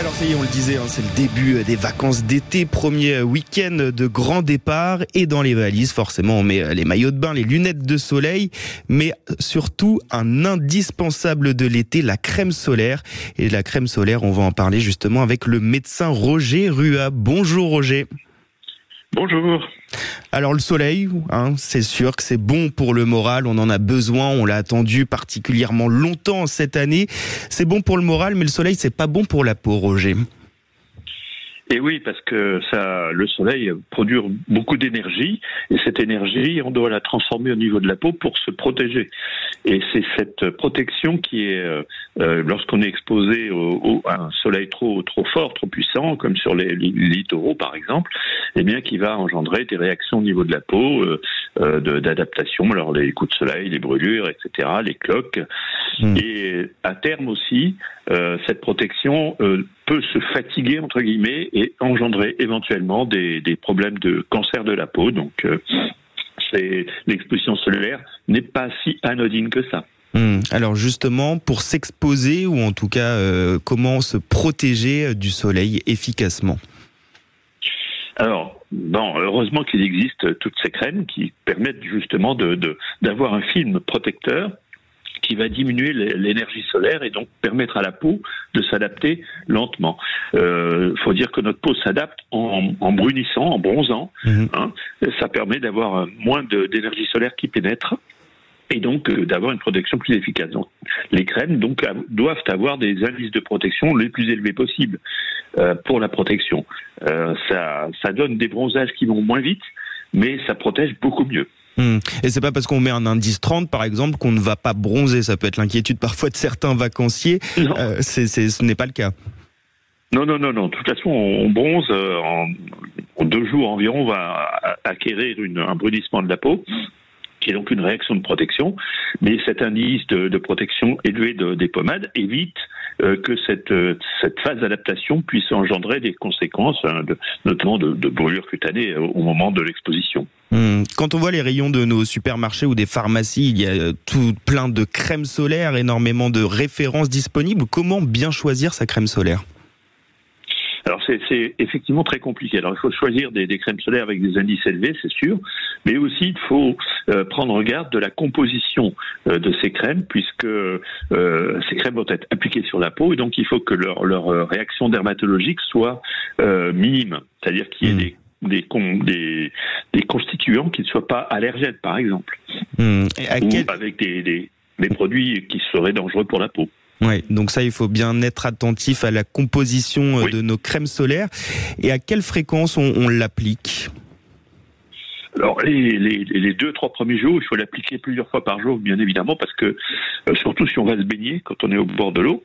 Alors ça y est, on le disait, c'est le début des vacances d'été, premier week-end de grand départ, et dans les valises, forcément, on met les maillots de bain, les lunettes de soleil, mais surtout un indispensable de l'été, la crème solaire. Et la crème solaire, on va en parler justement avec le médecin Roger Rua. Bonjour Roger. Bonjour. Alors le soleil, c'est sûr que c'est bon pour le moral, on en a besoin, on l'a attendu particulièrement longtemps cette année. C'est bon pour le moral, mais le soleil, c'est pas bon pour la peau, Roger. Et oui, parce que le soleil produit beaucoup d'énergie, et cette énergie, on doit la transformer au niveau de la peau pour se protéger. Et c'est cette protection qui est, lorsqu'on est exposé à un soleil trop fort, trop puissant, comme sur les littoraux par exemple, eh bien, qui va engendrer des réactions au niveau de la peau, d'adaptation. Alors les coups de soleil, les brûlures, etc., les cloques. Et à terme aussi, cette protection peut se fatiguer entre guillemets et engendrer éventuellement des problèmes de cancer de la peau. Donc l'exposition solaire n'est pas si anodine que ça. Alors justement, pour s'exposer ou en tout cas comment se protéger du soleil efficacement? Alors, heureusement qu'il existe toutes ces crèmes qui permettent justement d'avoir un film protecteur qui va diminuer l'énergie solaire et donc permettre à la peau de s'adapter lentement. Faut dire que notre peau s'adapte en brunissant, en bronzant. Ça permet d'avoir moins d'énergie solaire qui pénètre et donc d'avoir une protection plus efficace. Donc, les crèmes doivent avoir des indices de protection les plus élevés possibles pour la protection. Ça donne des bronzages qui vont moins vite, mais ça protège beaucoup mieux. Et c'est pas parce qu'on met un indice 30 par exemple qu'on ne va pas bronzer. Ça peut être l'inquiétude parfois de certains vacanciers. Ce n'est pas le cas. Non. De toute façon, on bronze en 2 jours environ. On va acquérir un brunissement de la peau, qui est donc une réaction de protection. Mais cet indice de protection élevé des pommades évite que cette phase d'adaptation puisse engendrer des conséquences, notamment de brûlures cutanées au moment de l'exposition. Quand on voit les rayons de nos supermarchés ou des pharmacies, il y a tout plein de crèmes solaires, énormément de références disponibles. Comment bien choisir sa crème solaire ? Alors c'est effectivement très compliqué. Alors il faut choisir des crèmes solaires avec des indices élevés, c'est sûr, mais aussi il faut prendre garde de la composition de ces crèmes, puisque ces crèmes vont être appliquées sur la peau et donc il faut que leur réaction dermatologique soit minime, c'est-à-dire qu'il y ait des constituants qui ne soient pas allergènes, par exemple, ou avec des produits qui seraient dangereux pour la peau. Ouais, donc ça, il faut bien être attentif à la composition de nos crèmes solaires. Et à quelle fréquence on l'applique ? Alors, les 2-3 premiers jours, il faut l'appliquer plusieurs fois par jour, bien évidemment, parce que, surtout si on va se baigner, quand on est au bord de l'eau,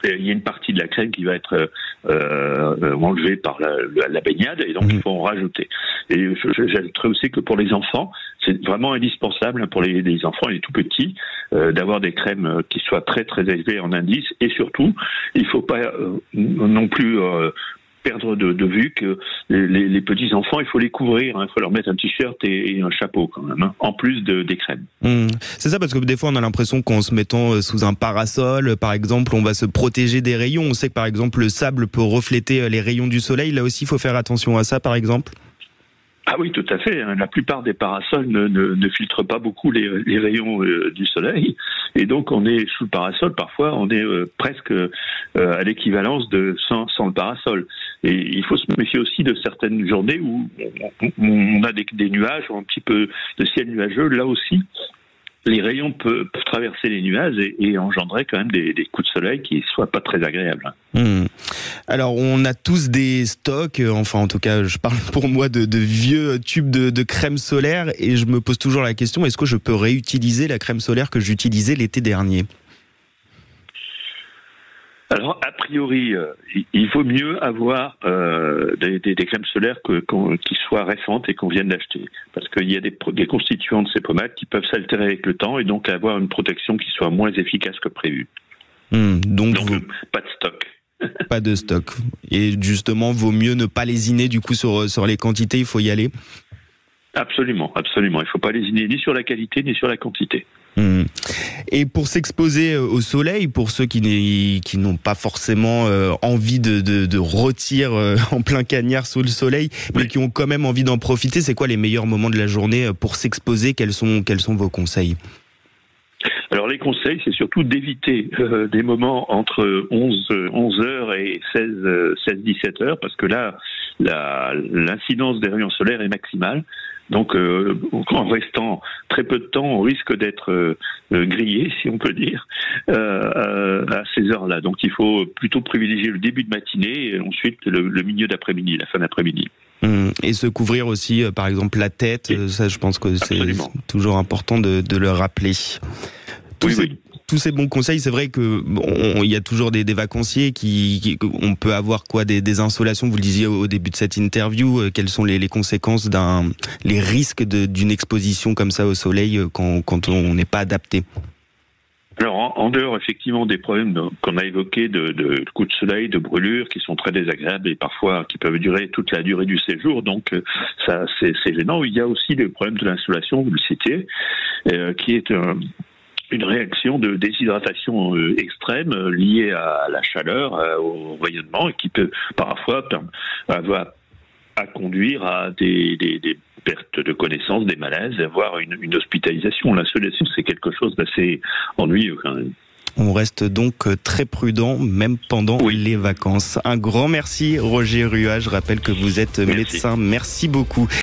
il y a une partie de la crème qui va être enlevée par la baignade, et donc il faut en rajouter. Et j'ajouterais aussi que pour les enfants, c'est vraiment indispensable pour les enfants, les tout petits, d'avoir des crèmes qui soient très très élevées en indice, et surtout, il ne faut pas non plus perdre de vue que les petits enfants, il faut les couvrir, il faut leur mettre un t-shirt et un chapeau quand même, en plus des crèmes. C'est ça, parce que des fois on a l'impression qu'en se mettant sous un parasol, par exemple, on va se protéger des rayons. On sait que par exemple le sable peut refléter les rayons du soleil. Là aussi, il faut faire attention à ça, par exemple. Ah oui, tout à fait. La plupart des parasols ne filtrent pas beaucoup les rayons du soleil. Et donc, on est sous le parasol. Parfois, on est presque à l'équivalence de sans le parasol. Et il faut se méfier aussi de certaines journées où on a des nuages, un petit peu de ciel nuageux. Là aussi, les rayons peuvent traverser les nuages et engendrer quand même des coups de soleil qui ne soient pas très agréables. Alors, on a tous des stocks, enfin en tout cas, je parle pour moi de vieux tubes de crème solaire, et je me pose toujours la question, est-ce que je peux réutiliser la crème solaire que j'utilisais l'été dernier ? Alors, a priori, il vaut mieux avoir des crèmes solaires qui soient récentes et qu'on vienne d'acheter. Parce qu'il y a des constituants de ces pommades qui peuvent s'altérer avec le temps et donc avoir une protection qui soit moins efficace que prévu. Donc pas de stock. Pas de stock. Et justement, vaut mieux ne pas lésiner du coup sur les quantités, il faut y aller. Absolument. Il ne faut pas lésiner ni sur la qualité ni sur la quantité. Et pour s'exposer au soleil, pour ceux qui n'ont pas forcément envie de rôtir en plein cagnard sous le soleil, mais qui ont quand même envie d'en profiter, c'est quoi les meilleurs moments de la journée pour s'exposer? Quels sont vos conseils? Alors les conseils, c'est surtout d'éviter des moments entre 11 heures et 16-17 heures, parce que là, l'incidence des rayons solaires est maximale. Donc, en restant très peu de temps, on risque d'être grillé, si on peut dire, à ces heures-là. Donc, il faut plutôt privilégier le début de matinée et ensuite le milieu d'après-midi, la fin d'après-midi. Et se couvrir aussi, par exemple, la tête. Ça, je pense que c'est toujours important de le rappeler. Tous ces bons conseils, c'est vrai que il y a toujours des vacanciers on peut avoir des insolations. Vous le disiez au début de cette interview, quelles sont les conséquences les risques d'une exposition comme ça au soleil quand on n'est pas adapté? Alors, en dehors effectivement des problèmes qu'on a évoqués de coups de soleil, de brûlures qui sont très désagréables et parfois qui peuvent durer toute la durée du séjour, donc ça c'est gênant. Il y a aussi le problème de l'insolation, vous le citiez, qui est une réaction de déshydratation extrême liée à la chaleur, au rayonnement, et qui peut parfois avoir à conduire à des pertes de connaissance, des malaises, voire une hospitalisation. L'insolation, c'est quelque chose d'assez ennuyeux quand même. On reste donc très prudent, même pendant les vacances. Un grand merci, Roger Ruat. Je rappelle que vous êtes médecin. Merci beaucoup.